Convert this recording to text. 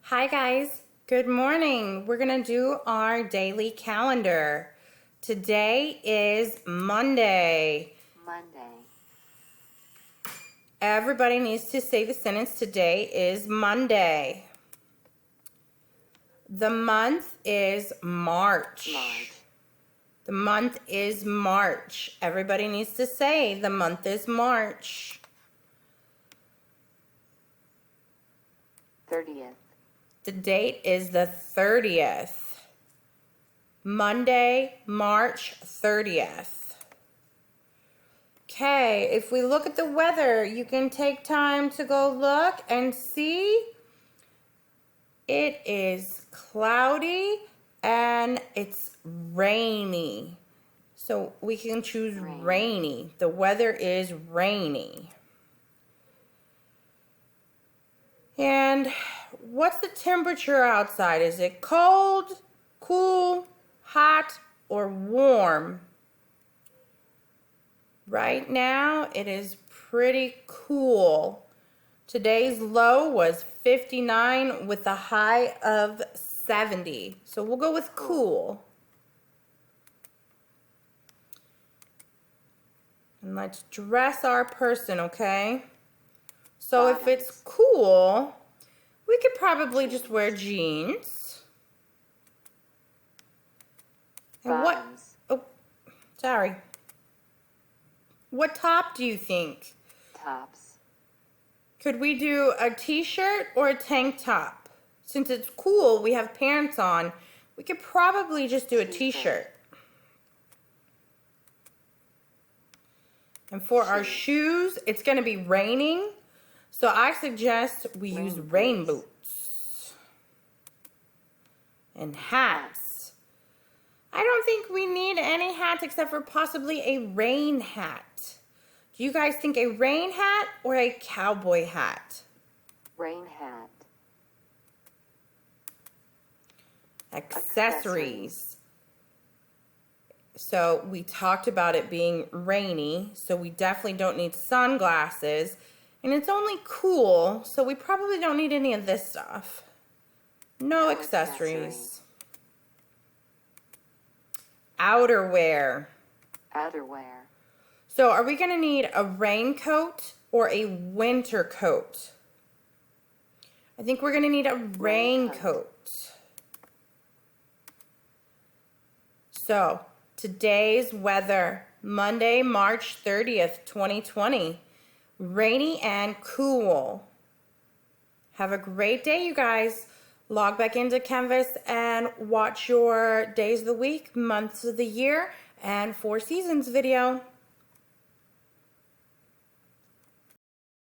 Hi guys, good morning. We're gonna do our daily calendar. Today is Monday. Everybody needs to say the sentence, today is Monday. The month is March. The month is March. Everybody needs to say the month is March. 30th. The date is the 30th. Monday, March 30th. Okay, if we look at the weather, you can take time to go look and see. It is cloudy and it's rainy. So we can choose rainy. The weather is rainy. And what's the temperature outside? Is it cold, cool, hot, or warm? Right now, it is pretty cool. Today's low was 59 with a high of 70. So we'll go with cool. And let's dress our person, okay? So if it's cool, we could probably just wear jeans. And sorry. What top do you think? Tops. Could we do a t-shirt or a tank top? Since it's cool, we have pants on, we could probably just do a t-shirt. And for our shoes, it's going to be raining, so I suggest we use rain boots. And hats. I don't think we need any hats except for possibly a rain hat. Do you guys think a rain hat or a cowboy hat? Rain hat. Accessories. So we talked about it being rainy, so we definitely don't need sunglasses. And it's only cool, so we probably don't need any of this stuff. No accessories. Outerwear. Outerwear. So are we going to need a raincoat or a winter coat? I think we're going to need a raincoat. So today's weather, Monday, March 30th, 2020. Rainy and cool. Have a great day, you guys. Log back into Canvas and watch your days of the week, months of the year, and 4 seasons video.